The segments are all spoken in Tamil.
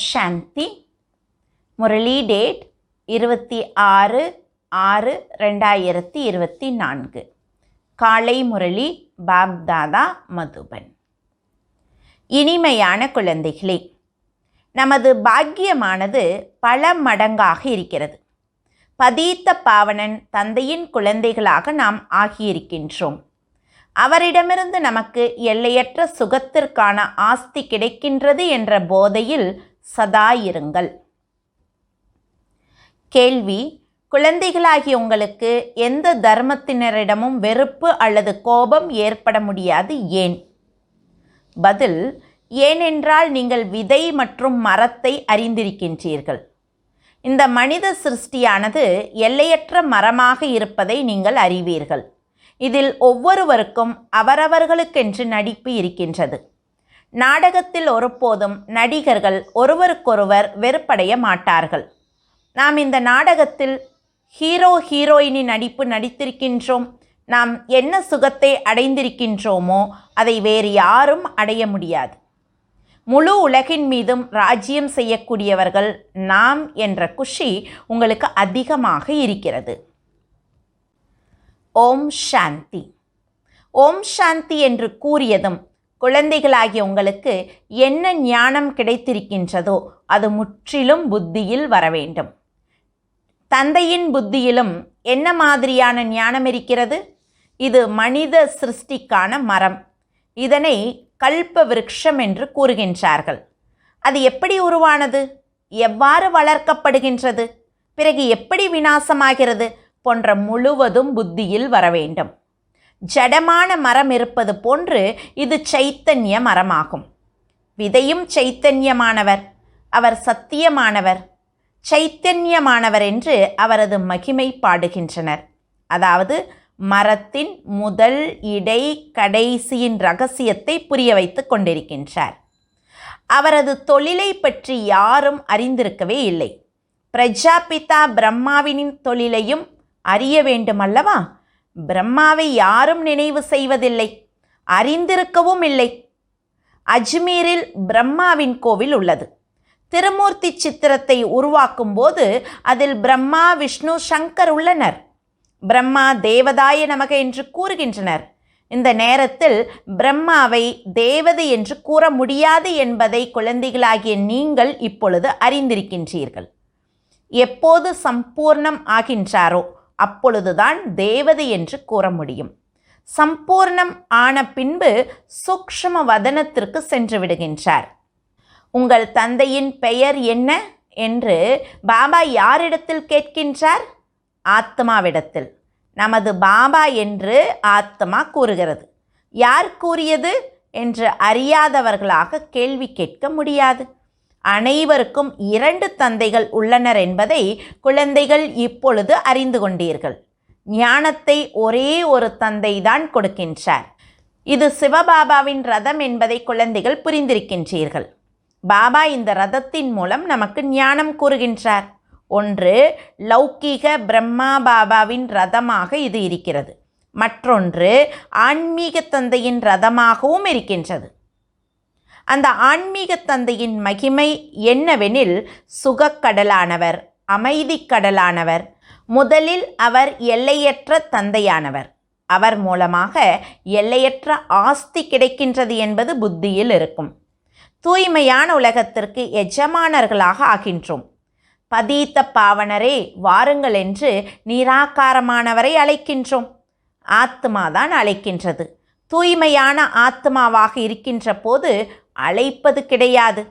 சாந்தி. முரளி டேட் 26/6/2024. காலை முரளி பாப்தாதா மதுபன். இனிமையான குழந்தைகளே, நமது பாக்கியமானது பல மடங்காக இருக்கிறது. பதீத்த பாவனன் தந்தையின் குழந்தைகளாக நாம் ஆகியிருக்கின்றோம். அவரிடமிருந்து நமக்கு எல்லையற்ற சுகத்திற்கான ஆஸ்தி கிடைக்கின்றது என்ற போதையில் சதா இருங்கள். கேள்வி: குழந்தைகளாகிய உங்களுக்கு எந்த தர்மத்தினரிடமும் வெறுப்பு அல்லது கோபம் ஏற்பட முடியாது, ஏன்? பதில்: ஏனென்றால் நீங்கள் விதை மற்றும் மரத்தை அறிந்திருக்கின்றீர்கள். இந்த மனித சிருஷ்டியானது எல்லையற்ற மரமாக இருப்பதை நீங்கள் அறிவீர்கள். இதில் ஒவ்வொருவருக்கும் அவரவர்களுக்கென்று நடிப்பு இருக்கின்றது. நாடகத்தில் ஒருபோதும் நடிகர்கள் ஒருவருக்கொருவர் வெறுப்படைய மாட்டார்கள். நாம் இந்த நாடகத்தில் ஹீரோ ஹீரோயினின் நடிப்பு நடித்திருக்கின்றோம். நாம் என்ன சுகத்தை அடைந்திருக்கின்றோமோ அதை வேறு யாரும் அடைய முடியாது. முழு உலகின் மீதும் ராஜ்யம் செய்யக்கூடியவர்கள் நாம் என்ற குஷி உங்களுக்கு அதிகமாக இருக்கிறது. ஓம் சாந்தி. ஓம் சாந்தி என்று கூறியதும் குழந்தைகளாகிய உங்களுக்கு என்ன ஞானம் கிடைத்திருக்கின்றதோ அது முற்றிலும் புத்தியில் வர வேண்டும். தந்தையின் புத்தியிலும் என்ன மாதிரியான ஞானம் இருக்கிறது? இது மனித சிருஷ்டிக்கான மரம். இதனை கல்ப விருட்சம் என்று கூறுகின்றார்கள். அது எப்படி உருவானது? எவ்வாறு வளர்க்கப்படுகின்றது? பிறகு எப்படி விநாசமாகிறது? போன்ற முழுவதும் புத்தியில் வர வேண்டும். ஜடமான மரம் இருப்பது போன்று இது சைத்தன்ய மரமாகும். விதையும் சைத்தன்யமானவர், அவர் சத்தியமானவர், சைத்தன்யமானவர் என்று அவரது மகிமை பாடுகின்றனர். அதாவது மரத்தின் முதல் இடை கடைசியின் இரகசியத்தை புரிய வைத்து கொண்டிருக்கின்றார். அவரது தொழிலை பற்றி யாரும் அறிந்திருக்கவே இல்லை. பிரஜாபிதா பிரம்மாவின் தொழிலையும் அறிய வேண்டுமல்லவா? பிரம்மாவை யாரும் நினைவு செய்வதில்லை, அறிந்திருக்கவும் இல்லை. அஜ்மீரில் பிரம்மாவின் கோவில் உள்ளது. திருமூர்த்தி சித்திரத்தை உருவாக்கும் போது அதில் பிரம்மா, விஷ்ணு, சங்கர் உள்ளனர். பிரம்மா தேவதாய நமக என்று கூறுகின்றனர். இந்த நேரத்தில் பிரம்மாவை தேவதை என்று கூற முடியாது என்பதை குழந்தைகளாகிய நீங்கள் இப்பொழுது அறிந்திருக்கின்றீர்கள். எப்போது சம்பூர்ணம் ஆகின்றாரோ அப்பொழுதுதான் தேவதை என்று கூற முடியும். சம்பூர்ணம் ஆன பின்பு சூக்ஷ்ம வதனத்திற்கு சென்று விடுகின்றார். உங்கள் தந்தையின் பெயர் என்ன என்று பாபா யாரிடத்தில் கேட்கின்றார்? ஆத்மாவிடத்தில். நமது பாபா என்று ஆத்மா கூறுகிறது. யார் கூறியது என்று அறியாதவர்களாக கேள்வி கேட்க முடியாது. அனைவருக்கும் 2 தந்தைகள் உள்ளனர் என்பதை குழந்தைகள் இப்பொழுது அறிந்து கொண்டீர்கள். ஞானத்தை ஒரே ஒரு தந்தை தான் கொடுக்கின்றார். இது சிவபாபாவின் ரதம் என்பதை குழந்தைகள் புரிந்திருக்கின்றீர்கள். பாபா இந்த ரதத்தின் மூலம் நமக்கு ஞானம் கூறுகின்றார். ஒன்று லௌகீக பிரம்மா பாபாவின் ரதமாக இது இருக்கிறது. மற்றொன்று ஆன்மீக தந்தையின் ரதமாகவும் இருக்கின்றது. அந்த ஆன்மீக தந்தையின் மகிமை என்னவெனில் சுகக்கடலானவர், அமைதிக்கடலானவர். முதலில் அவர் எல்லையற்ற தந்தையானவர். அவர் மூலமாக எல்லையற்ற ஆஸ்தி கிடைக்கின்றது என்பது புத்தியில் இருக்கும். தூய்மையான உலகத்திற்கு எஜமானர்களாக ஆகின்றோம். பதீத்த பாவனரே வாருங்கள் என்று நிராகாரமானவரை அழைக்கின்றோம். ஆத்மாதான் அழைக்கின்றது. தூய்மையான ஆத்மாவாக இருக்கின்ற போது அழைப்பது கிடையாது.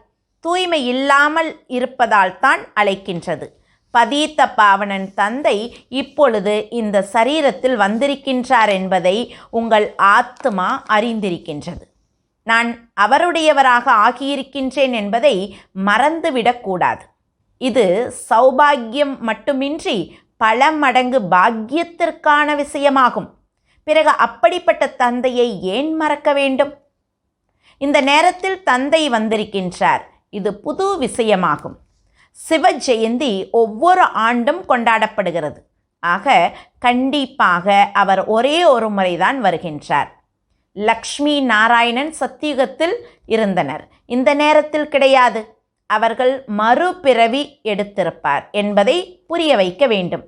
தூய்மை இல்லாமல் இருப்பதால் தான் அழைக்கின்றது. பதீத்த பாவனன் தந்தை இப்பொழுது இந்த சரீரத்தில் வந்திருக்கின்றார் என்பதை உங்கள் ஆத்மா அறிந்திருக்கின்றது. நான் அவருடையவராக ஆகியிருக்கின்றேன் என்பதை மறந்துவிடக்கூடாது. இது சௌபாகியம் மட்டுமின்றி பல மடங்கு பாக்கியத்திற்கான விஷயமாகும். பிறகு அப்படிப்பட்ட தந்தையை ஏன் மறக்க வேண்டும்? இந்த நேரத்தில் தந்தை வந்திருக்கின்றார். இது புது விஷயமாகும். சிவ ஜெயந்தி ஒவ்வொரு ஆண்டும் கொண்டாடப்படுகிறது. ஆக கண்டிப்பாக அவர் ஒரே ஒரு முறைதான் வருகின்றார். லக்ஷ்மி நாராயணன் சத்தியுகத்தில் இருந்தனர். இந்த நேரத்தில் கிடையாது. அவர்கள் மறுபிறவி எடுத்திருப்பார் என்பதை புரிய வைக்க வேண்டும்.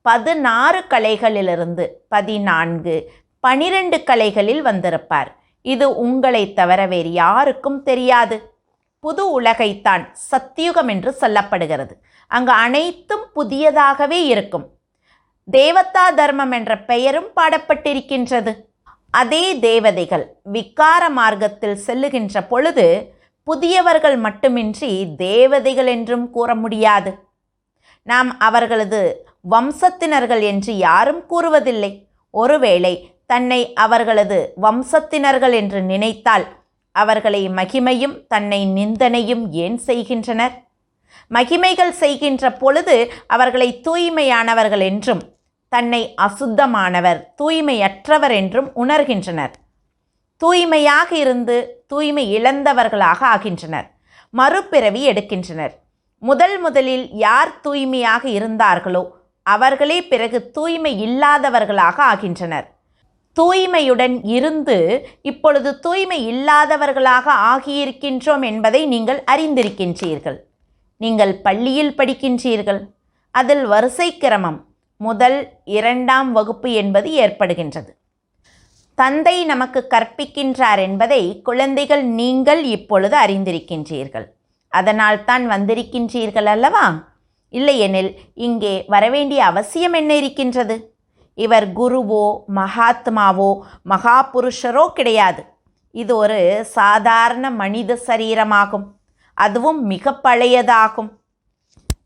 16 கலைகளிலிருந்து 14, 12 கலைகளில் வந்திருப்பார். இது உங்களை தவிர வேறு யாருக்கும் தெரியாது. புது உலகைத்தான் சத்தியுகம் என்று சொல்லப்படுகிறது. அங்கு அனைத்தும் புதியதாகவே இருக்கும். தேவதா தர்மம் என்ற பெயரும் பாடப்பட்டிருக்கின்றது. அதே தேவதைகள் விகார மார்க்கத்தில் செல்லுகின்ற பொழுது புதியவர்கள் மட்டுமின்றி தேவதைகள் என்றும் கூற முடியாது. நாம் அவர்களது வம்சத்தினர்கள் என்று யாரும் கூறுவதில்லை. ஒருவேளை தன்னை அவர்களது வம்சத்தினர்கள் என்று நினைத்தால் அவர்களை மகிமையும் தன்னை நிந்தனையும் ஏன் செய்கின்றனர்? மகிமைகள் செய்கின்ற பொழுது அவர்களை தூய்மையானவர்கள் என்றும் தன்னை அசுத்தமானவர், தூய்மையற்றவர் என்றும் உணர்கின்றனர். தூய்மையாக இருந்து தூய்மை இழந்தவர்களாக ஆகின்றனர். மறுபிறவி எடுக்கின்றனர். முதலில் யார் தூய்மையாக இருந்தார்களோ அவர்களே பிறகு தூய்மை இல்லாதவர்களாக ஆகின்றனர். தூய்மையுடன் இருந்து இப்பொழுது தூய்மை இல்லாதவர்களாக ஆகியிருக்கின்றோம் என்பதை நீங்கள் அறிந்திருக்கின்றீர்கள். நீங்கள் பள்ளியில் படிக்கின்றீர்கள். அதில் வரிசை கிரமம் 1, 2ஆம் வகுப்பு என்பது ஏற்படுகின்றது. தந்தை நமக்கு கற்பிக்கின்றார் என்பதை குழந்தைகள் நீங்கள் இப்பொழுது அறிந்திருக்கின்றீர்கள். அதனால் தான் வந்திருக்கின்றீர்கள் அல்லவா? இல்லையெனில் இங்கே வரவேண்டிய அவசியம் என்ன இருக்கின்றது? இவர் குருவோ மகாத்மாவோ மகாபுருஷரோ கிடையாது. இது ஒரு சாதாரண மனித சரீரமாகும். அதுவும் மிக பழையதாகும்.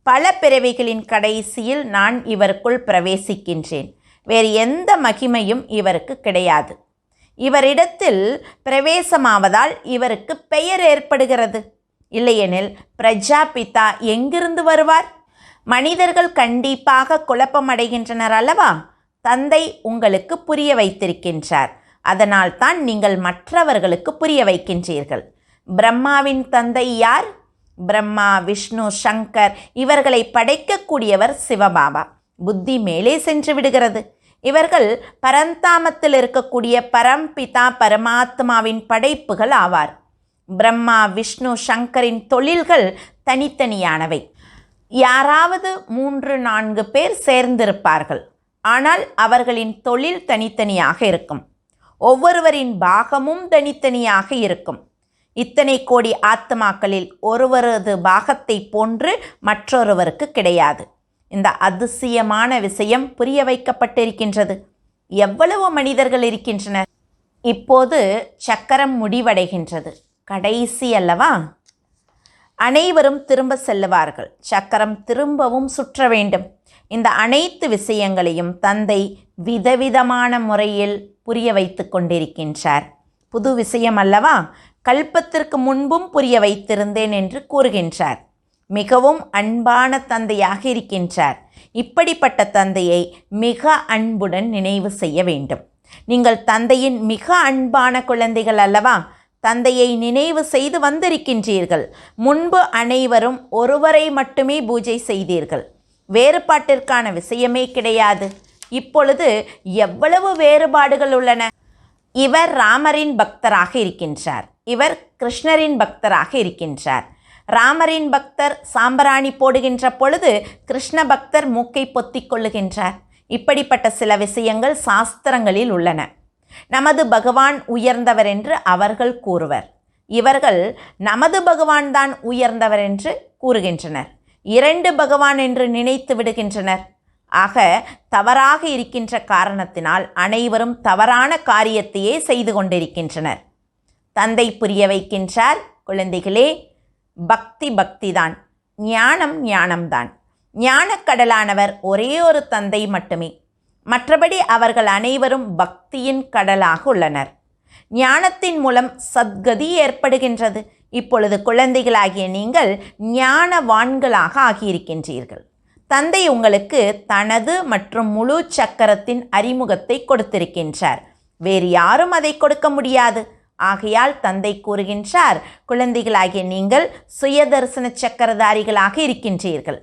பல பிறவிகளின் கடைசியில் நான் இவருக்குள் பிரவேசிக்கின்றேன். வேறு எந்த மகிமையும் இவருக்கு கிடையாது. இவரிடத்தில் பிரவேசமாவதால் இவருக்கு பெயர் ஏற்படுகிறது. இல்லையெனில் பிரஜாபிதா எங்கிருந்து வருவார்? மனிதர்கள் கண்டிப்பாக குழப்பமடைகின்றனர் அல்லவா? தந்தை உங்களுக்கு புரிய வைத்திருக்கின்றார். அதனால் தான் நீங்கள் மற்றவர்களுக்கு புரிய வைக்கின்றீர்கள். பிரம்மாவின் தந்தை யார்? பிரம்மா, விஷ்ணு, சங்கர் இவர்களை படைக்கக்கூடியவர் சிவபாபா. புத்தி மேலே சென்று விடுகிறது. இவர்கள் பரந்தாமத்தில் இருக்கக்கூடிய பரம்பிதா பரமாத்மாவின் படைப்புகள் ஆவார். பிரம்மா, விஷ்ணு, சங்கரின் தொழில்கள் தனித்தனியானவை. யாராவது 3-4 பேர் சேர்ந்திருப்பார்கள். ஆனால் அவர்களின் தொழில் தனித்தனியாக இருக்கும். ஒவ்வொருவரின் பாகமும் தனித்தனியாக இருக்கும். இத்தனை கோடி ஆத்மாக்களில் ஒருவரது பாகத்தை போன்று மற்றொருவருக்கு கிடையாது. இந்த அதிசயமான விஷயம் புரிய வைக்கப்பட்டிருக்கின்றது. எவ்வளவு மனிதர்கள் இருக்கின்றனர்? இப்போது சக்கரம் முடிவடைகின்றது. கடைசி அல்லவா? அனைவரும் திரும்ப செல்லுவார்கள். சக்கரம் திரும்பவும் சுற்ற வேண்டும். இந்த அனைத்து விஷயங்களையும் தந்தை விதவிதமான முறையில் புரிய வைத்து கொண்டிருக்கின்றார். புது விஷயம் அல்லவா? கல்பத்திற்கு முன்பும் புரிய வைத்திருந்தேன் என்று கூறுகின்றார். மிகவும் அன்பான தந்தையாக இருக்கின்றார். இப்படிப்பட்ட தந்தையை மிக அன்புடன் நினைவு செய்ய வேண்டும். நீங்கள் தந்தையின் மிக அன்பான குழந்தைகள் அல்லவா? தந்தையை நினைவு செய்து வந்திருக்கின்றீர்கள். முன்பு அனைவரும் ஒருவரை மட்டுமே பூஜை செய்தீர்கள். வேறுபாட்டிற்கான விஷயமே கிடையாது. இப்பொழுது எவ்வளவு வேறுபாடுகள் உள்ளன. இவர் ராமரின் பக்தராக இருக்கின்றார். இவர் கிருஷ்ணரின் பக்தராக இருக்கின்றார். ராமரின் பக்தர் சாம்பராணி போடுகின்ற பொழுது கிருஷ்ண பக்தர் மூக்கை பொத்திக் கொள்ளுகின்றார். இப்படிப்பட்ட சில விஷயங்கள் சாஸ்திரங்களில் உள்ளன. நமது பகவான் உயர்ந்தவர் என்று அவர்கள் கூறுவர். இவர்கள் நமது பகவான் தான் உயர்ந்தவர் என்று கூறுகின்றனர். 2 பகவான் என்று நினைத்து விடுகின்றனர். ஆக தவறாக இருக்கின்ற காரணத்தினால் அனைவரும் தவறான காரியத்தையே செய்து கொண்டிருக்கின்றனர். தந்தை புரிய வைக்கின்றார், குழந்தைகளே, பக்தி பக்திதான், ஞானம் ஞானம்தான். ஞானக்கடலானவர் ஒரே ஒரு தந்தை மட்டுமே. மற்றபடி அவர்கள் அனைவரும் பக்தியின் கடலாக உள்ளனர். ஞானத்தின் மூலம் சத்கதி ஏற்படுகின்றது. இப்பொழுது குழந்தைகளாகிய நீங்கள் ஞானவான்களாக ஆகியிருக்கின்றீர்கள். தந்தை உங்களுக்கு தனது மற்றும் முழு சக்கரத்தின் அறிமுகத்தை கொடுத்திருக்கின்றார். வேறு யாரும் அதை கொடுக்க முடியாது. ஆகையால் தந்தை கூறுகின்றார், குழந்தைகளாகிய நீங்கள் சுயதர்சன சக்கரதாரிகளாக இருக்கின்றீர்கள்.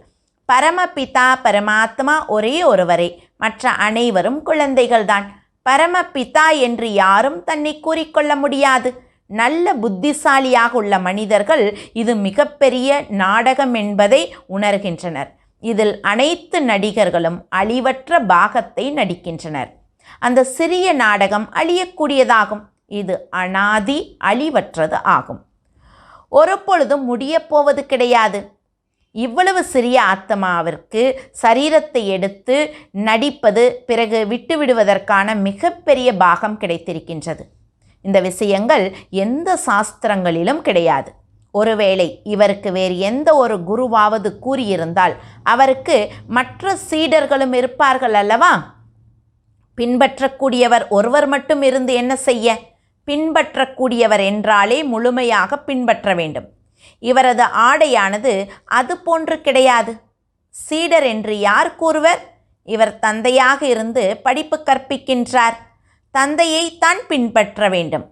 பரமபிதா பரமாத்மா ஒரே ஒருவரே. மற்ற அனைவரும் குழந்தைகள்தான். பரமபிதா என்று யாரும் தன்னை கூறிக்கொள்ள முடியாது. நல்ல புத்திசாலியாக உள்ள மனிதர்கள் இது மிகப்பெரிய நாடகம் என்பதை உணர்கின்றனர். இதில் அனைத்து நடிகர்களும் அழிவற்ற பாகத்தை நடிக்கின்றனர். அந்த சிறிய நாடகம் அழியக்கூடியதாகும். இது அனாதி அழிவற்றது ஆகும். ஒரு பொழுதும் முடியப் போவது கிடையாது. இவ்வளவு சிறிய ஆத்மாவிற்கு சரீரத்தை எடுத்து நடிப்பது, பிறகு விட்டுவிடுவதற்கான மிகப்பெரிய பாகம் கிடைத்திருக்கின்றது. இந்த விஷயங்கள் எந்த சாஸ்திரங்களிலும் கிடையாது. ஒருவேளை இவருக்கு வேறு எந்த ஒரு குருவாவது கூறியிருந்தால் அவருக்கு மற்ற சீடர்களும் இருப்பார்கள் அல்லவா? பின்பற்றக்கூடியவர் ஒருவர் மட்டும் இருந்து என்ன செய்ய? பின்பற்றக்கூடியவர் என்றாலே முழுமையாக பின்பற்ற வேண்டும். இவரது ஆடையானது அது போன்று கிடையாது. சீடர் என்று யார் கூறுவர்? இவர் தந்தையாக இருந்து படிப்பு கற்பிக்கின்றார். தந்தையை தான் பின்பற்ற வேண்டும்.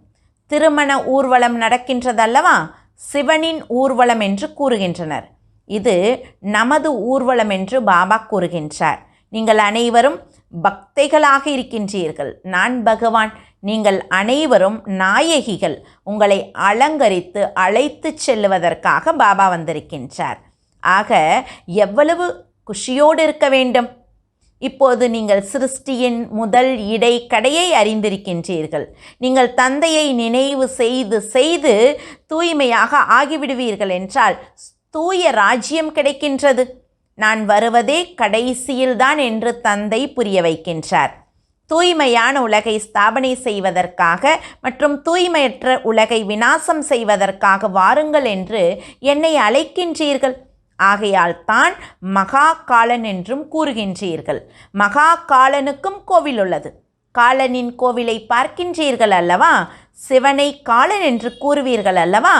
திருமண ஊர்வலம் நடக்கின்றதல்லவா, சிவனின் ஊர்வலம் என்று கூறுகின்றனர். இது நமது ஊர்வலம் என்று பாபா கூறுகின்றார். நீங்கள் அனைவரும் பக்தைகளாக இருக்கின்றீர்கள். நான் பகவான். நீங்கள் அனைவரும் நாயகிகள். உங்களை அலங்கரித்து அழைத்து செல்லுவதற்காக பாபா வந்திருக்கின்றார். ஆக எவ்வளவு குஷியோடு இருக்க வேண்டும். இப்போது நீங்கள் சிருஷ்டியின் முதல் இடை கடையை அறிந்திருக்கின்றீர்கள். நீங்கள் தந்தையை நினைவு செய்து செய்து தூய்மையாக ஆகிவிடுவீர்கள் என்றால் தூய ராஜ்யம் கிடைக்கின்றது. நான் வருவதே கடைசியில்தான் என்று தந்தை புரிய வைக்கின்றார். தூய்மையான உலகை ஸ்தாபனை செய்வதற்காக மற்றும் தூய்மையற்ற உலகை விநாசம் செய்வதற்காக வாருங்கள் என்று என்னை அழைக்கின்றீர்கள். ஆகையால் தான் மகா காலன் என்றும் கூறுகின்றீர்கள். மகா காலனுக்கும் கோவில் உள்ளது. காலனின் கோவிலை பார்க்கின்றீர்கள் அல்லவா? சிவனை காலன் என்று கூறுவீர்கள் அல்லவா?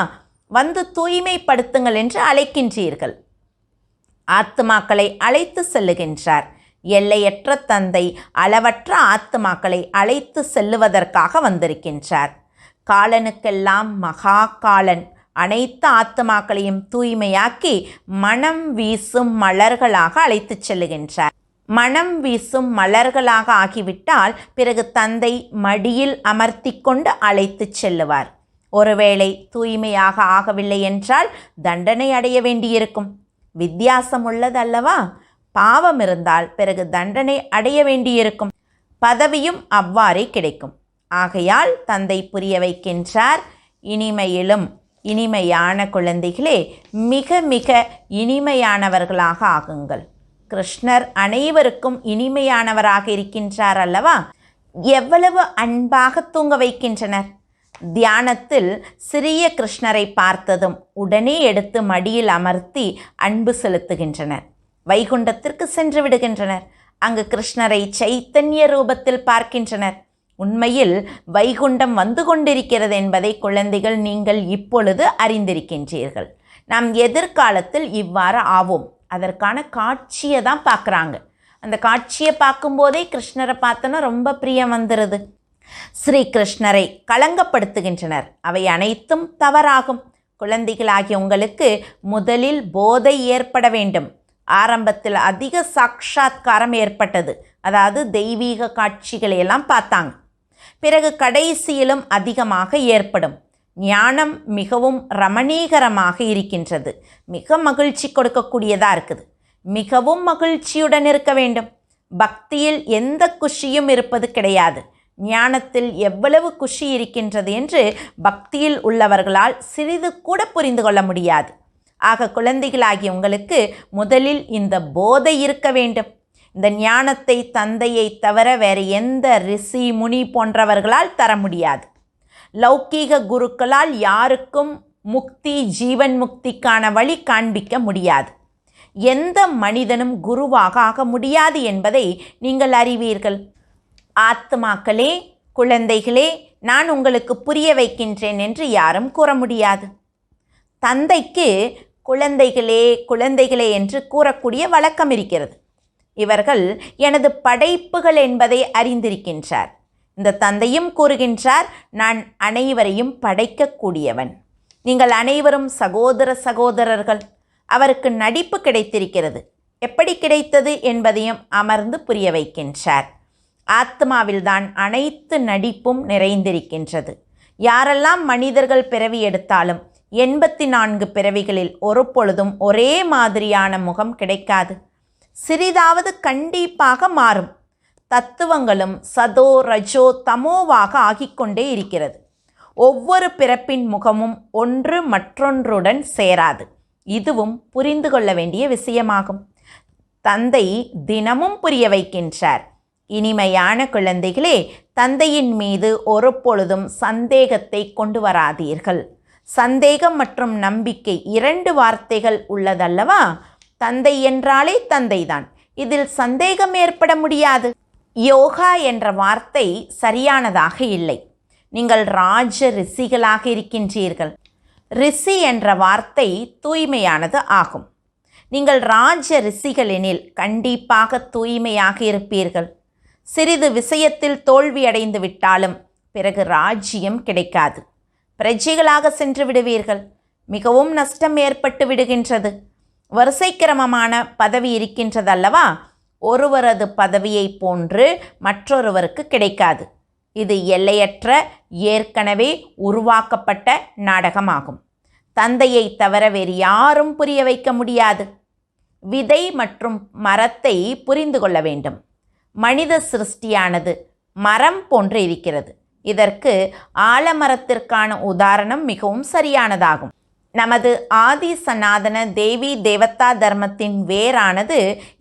வந்து தூய்மைப்படுத்துங்கள் என்று அழைக்கின்றீர்கள். ஆத்மாக்களை அழைத்து செல்லுகின்றார். எல்லையற்ற தந்தை அளவற்ற ஆத்மாக்களை அழைத்து செல்லுவதற்காக வந்திருக்கின்றார். காலனுக்கெல்லாம் மகா காலன் அனைத்து ஆத்மாக்களையும் தூய்மையாக்கி மனம் வீசும் மலர்களாக அழைத்து செல்லுகின்றார். மனம் வீசும் மலர்களாக ஆகிவிட்டால் பிறகு தந்தை மடியில் அமர்த்தி கொண்டு அழைத்து செல்லுவார். ஒருவேளை தூய்மையாக ஆகவில்லை என்றால் தண்டனை அடைய வேண்டியிருக்கும். வித்தியாசம் உள்ளது அல்லவா? பாவம் இருந்தால் பிறகு தண்டனை அடைய வேண்டியிருக்கும். பதவியும் அவ்வாறே கிடைக்கும். ஆகையால் தந்தை புரிய வைக்கின்றார். இனிமையிலும் இனிமையான குழந்தைகளே, மிக மிக இனிமையானவர்களாக ஆகுங்கள். கிருஷ்ணர் அனைவருக்கும் இனிமையானவராக இருக்கின்றார் அல்லவா? எவ்வளவு அன்பாக தூங்க வைக்கின்றனர். தியானத்தில் சிறிய கிருஷ்ணரை பார்த்ததும் உடனே எடுத்து மடியில் அமர்த்தி அன்பு செலுத்துகின்றனர். வைகுண்டத்திற்கு சென்று விடுகின்றனர். அங்கு கிருஷ்ணரை சைத்தன்ய ரூபத்தில் பார்க்கின்றனர். உண்மையில் வைகுண்டம் வந்து கொண்டிருக்கிறது என்பதை குழந்தைகள் நீங்கள் இப்பொழுது அறிந்திருக்கின்றீர்கள். நாம் எதிர்காலத்தில் இவ்வாறு ஆவோம். அதற்கான காட்சியை தான் பார்க்குறாங்க. அந்த காட்சியை பார்க்கும்போதே கிருஷ்ணரை பார்த்தோன்னா ரொம்ப பிரியம் வந்துடுது. ஸ்ரீ கிருஷ்ணரை களங்கப்படுத்துகின்றனர். அவை அனைத்தும் தவறாகும். குழந்தைகளாகிய உங்களுக்கு முதலில் போதை ஏற்பட வேண்டும். ஆரம்பத்தில் அதிக சாட்சாத்காரம் ஏற்பட்டது. அதாவது தெய்வீக காட்சிகளை எல்லாம் பார்த்தாங்க. பிறகு கடைசியிலும் அதிகமாக ஏற்படும். ஞானம் மிகவும் ரமணீகரமாக இருக்கின்றது. மிக மகிழ்ச்சி கொடுக்கக்கூடியதாக இருக்குது. மிகவும் மகிழ்ச்சியுடன் இருக்க வேண்டும். பக்தியில் எந்த குஷியும் இருப்பது கிடையாது. ஞானத்தில் எவ்வளவு குஷி இருக்கின்றது என்று பக்தியில் உள்ளவர்களால் சிறிது கூட புரிந்து கொள்ள முடியாது. ஆக குழந்தைகளாகிய உங்களுக்கு முதலில் இந்த போதை இருக்க வேண்டும். இந்த ஞானத்தை தந்தையை தவிர வேறு எந்த ரிஷி முனி போன்றவர்களால் தர முடியாது. லௌகீக குருக்களால் யாருக்கும் முக்தி, ஜீவன் முக்திக்கான வழி காண்பிக்க முடியாது. எந்த மனிதனும் குருவாக ஆக முடியாது என்பதை நீங்கள் அறிவீர்கள். ஆத்மாக்களே, குழந்தைகளே, நான் உங்களுக்கு புரிய வைக்கின்றேன் என்று யாரும் கூற முடியாது. தந்தைக்கு குழந்தைகளே குழந்தைகளே என்று கூறக்கூடிய வழக்கம் இருக்கிறது. இவர்கள் எனது படைப்புகள் என்பதை அறிந்திருக்கின்றார். இந்த தந்தையும் கூறுகின்றார், நான் அனைவரையும் படைக்கக்கூடியவன். நீங்கள் அனைவரும் சகோதர சகோதரர்கள். அவருக்கு நடிப்பு கிடைத்திருக்கிறது. எப்படி கிடைத்தது என்பதையும் அமர்ந்து புரிய வைக்கின்றார். ஆத்மாவில்தான் அனைத்து நடிப்பும் நிறைந்திருக்கின்றது. யாரெல்லாம் மனிதர்கள் பிறவி எடுத்தாலும் 84 பிறவிகளில் ஒரு பொழுதும் ஒரே மாதிரியான முகம் கிடைக்காது. சிறிதாவது கண்டிப்பாக மாறும். தத்துவங்களும் சதோ ரஜோ தமோவாக ஆகிக்கொண்டே இருக்கிறது. ஒவ்வொரு பிறப்பின் முகமும் ஒன்று மற்றொன்றுடன் சேராது. இதுவும் புரிந்து கொள்ள வேண்டிய விஷயமாகும். தந்தை தினமும் புரிய வைக்கின்றார். இனிமையான குழந்தைகளே, தந்தையின் மீது ஒரு பொழுதும் சந்தேகத்தை கொண்டு வராதீர்கள். சந்தேகம் மற்றும் நம்பிக்கை 2 வார்த்தைகள் உள்ளதல்லவா? தந்தை என்றாலே தந்தைதான். இதில் சந்தேகம் ஏற்பட முடியாது. யோகா என்ற வார்த்தை சரியானதாக இல்லை. நீங்கள் ராஜ ரிஷிகளாக இருக்கின்றீர்கள். ரிஷி என்ற வார்த்தை தூய்மையானது ஆகும். நீங்கள் ராஜ ரிஷிகளெனில் கண்டிப்பாக தூய்மையாக இருப்பீர்கள். சிறிது விஷயத்தில் தோல்வியடைந்து விட்டாலும் பிறகு ராஜ்யம் கிடைக்காது. பிரஜைகளாக சென்று விடுவீர்கள். மிகவும் நஷ்டம் ஏற்பட்டு விடுகின்றது. வரிசை கிரமமான பதவி இருக்கின்றதல்லவா? ஒருவரது பதவியை போன்று மற்றொருவருக்கு கிடைக்காது. இது எல்லையற்ற ஏற்கனவே உருவாக்கப்பட்ட நாடகமாகும். தந்தையை தவிர வேறு யாரும் புரிய வைக்க முடியாது. விதை மற்றும் மரத்தை புரிந்து கொள்ள வேண்டும். மனித சிருஷ்டியானது மரம் போன்று இருக்கிறது. இதற்கு ஆலமரத்திற்கான உதாரணம் மிகவும் சரியானதாகும். நமது ஆதி சனாதன தேவி தேவதா தர்மத்தின் வேரானது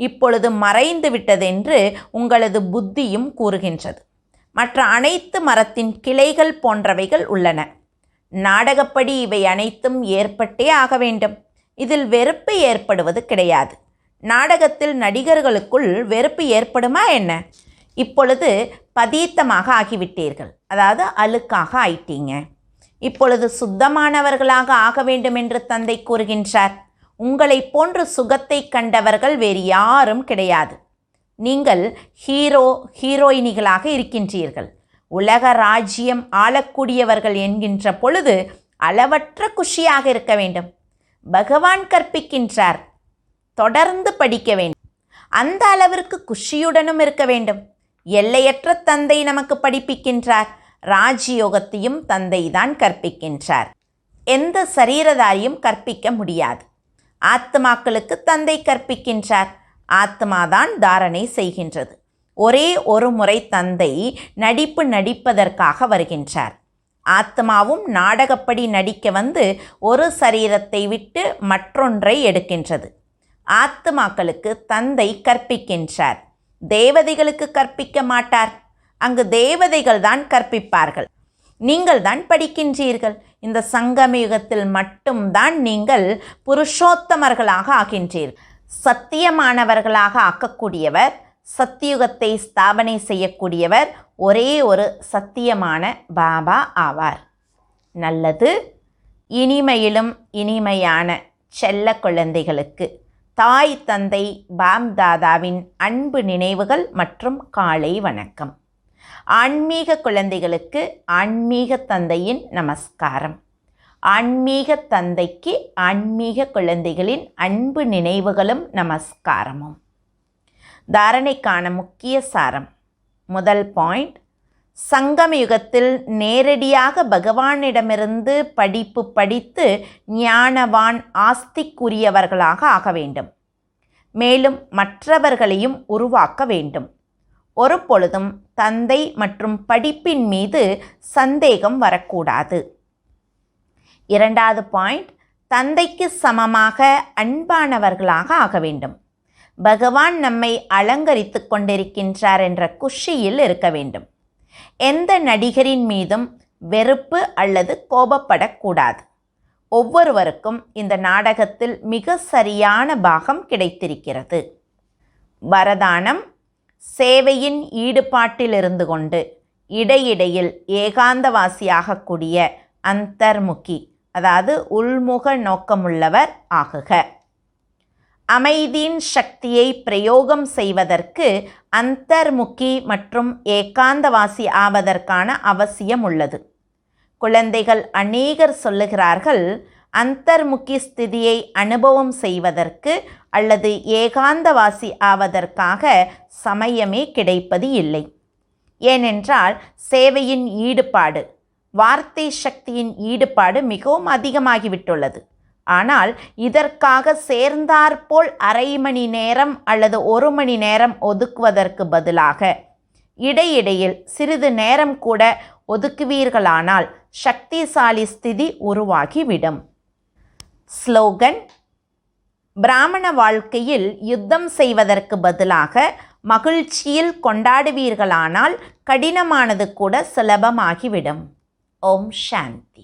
இப்பொழுது மறைந்து விட்டதென்று உங்களது புத்தியும் கூறுகின்றது. மற்ற அனைத்து மரத்தின் கிளைகள் போன்றவைகள் உள்ளன. நாடகப்படி இவை அனைத்தும் ஏற்பட்டே ஆக வேண்டும். இதில் வெறுப்பு ஏற்படுவது கிடையாது. நாடகத்தில் நடிகர்களுக்குள் வெறுப்பு ஏற்படுமா என்ன? இப்பொழுது பதீத்தமாக ஆகிவிட்டீர்கள், அதாவது அழுக்காக ஆயிட்டீங்க. இப்பொழுது சுத்தமானவர்களாக ஆக வேண்டும் என்று தந்தை கூறுகின்றார். உங்களை போன்று சுகத்தை கண்டவர்கள் வேறு யாரும் கிடையாது. நீங்கள் ஹீரோயினிகளாக இருக்கின்றீர்கள். உலக ராஜ்யம் ஆளக்கூடியவர்கள் என்கின்ற பொழுது அளவற்ற குஷியாக இருக்க வேண்டும். பகவான் கற்பிக்கின்றார், தொடர்ந்து படிக்க வேண்டும். அந்த அளவிற்கு குஷியுடனும் இருக்க வேண்டும். எல்லையற்ற தந்தை நமக்கு படிப்பிக்கின்றார். ராஜயோகத்தையும் தந்தை தான் கற்பிக்கின்றார். எந்த சரீரதாரியும் கற்பிக்க முடியாது. ஆத்மாக்களுக்கு தந்தை கற்பிக்கின்றார். ஆத்மாதான் தாரணை செய்கின்றது. ஒரே ஒரு முறை தந்தை நடிப்பதற்காக வருகின்றார். ஆத்மாவும் நாடகப்படி நடிக்க வந்து ஒரு சரீரத்தை விட்டு மற்றொன்றை எடுக்கின்றது. ஆத்மாக்களுக்கு தந்தை கற்பிக்கின்றார். தேவதைகளுக்கு கற்பிக்க மாட்டார். அங்கு தேவதைகள் தான் கற்பிப்பார்கள். நீங்கள் தான் படிக்கின்றீர்கள். இந்த சங்கமயுகத்தில் மட்டும்தான் நீங்கள் புருஷோத்தமர்களாக ஆகின்றீர்கள். சத்தியமானவர்களாக ஆக்கக்கூடியவர், சத்தியுகத்தை ஸ்தாபனை செய்யக்கூடியவர் ஒரே ஒரு சத்தியமான பாபா ஆவார். நல்லது. இனிமையிலும் இனிமையான செல்ல குழந்தைகளுக்கு தாய் தந்தை பாம் தாதாவின் அன்பு நினைவுகள் மற்றும் காலை வணக்கம். ஆன்மீக குழந்தைகளுக்கு ஆன்மீக தந்தையின் நமஸ்காரம். ஆன்மீக தந்தைக்கு ஆன்மீக குழந்தைகளின் அன்பு நினைவுகளும் நமஸ்காரமும். தாரணைக்கான முக்கிய சாரம். முதல் பாயிண்ட், சங்கமயுகத்தில் நேரடியாக பகவானிடமிருந்து படிப்பு படித்து ஞானவான் ஆஸ்திக்குரியவர்களாக ஆக வேண்டும். மேலும் மற்றவர்களையும் உருவாக்க வேண்டும். ஒரு பொழுதும் தந்தை மற்றும் படிப்பின் மீது சந்தேகம் வரக்கூடாது. இரண்டாவது பாயிண்ட், தந்தைக்கு சமமாக அன்பானவர்களாக ஆக வேண்டும். பகவான் நம்மை அலங்கரித்து கொண்டிருக்கின்றார் என்ற குஷியில் இருக்க வேண்டும். எந்த நடிகரின் மீதும் வெறுப்பு அல்லது கோபப்படக்கூடாது. ஒவ்வொருவருக்கும் இந்த நாடகத்தில் மிக சரியான பாகம் கிடைத்திருக்கிறது. வரதானம், சேவையின் ஈடுபாட்டில் இருந்து கொண்டு இடையிடையில் ஏகாந்தவாசியாகக்கூடிய அந்தர்முகி, அதாவது உள்முக நோக்கமுள்ளவர் ஆகுக. அமைதியின் சக்தியை பிரயோகம் செய்வதற்கு அந்தர்முகி மற்றும் ஏகாந்தவாசி ஆவதற்கான அவசியம் உள்ளது. குழந்தைகள் அநேகர் சொல்லுகிறார்கள், அந்தர்முகி ஸ்திதியை அனுபவம் செய்வதற்கு அல்லது ஏகாந்தவாசி ஆவதற்காக சமயமே கிடைப்பது இல்லை. ஏனென்றால் சேவையின் ஈடுபாடு வார்த்தை சக்தியின் ஈடுபாடு மிகவும் அதிகமாகிவிட்டுள்ளது. ஆனால் இதற்காக சேர்ந்தாற்போல் அரை மணி நேரம் அல்லது 1 மணி நேரம் ஒதுக்குவதற்கு பதிலாக இடையிடையில் சிறிது நேரம் கூட ஒதுக்குவீர்களானால் சக்திசாலி ஸ்திதி உருவாகிவிடும். ஸ்லோகன்: பிராமண வாழ்க்கையில் யுத்தம் செய்வதற்கு பதிலாக மகிழ்ச்சியில் கொண்டாடுவீர்களானால் கடினமானது கூட சுலபமாகிவிடும். ஓம் சாந்தி.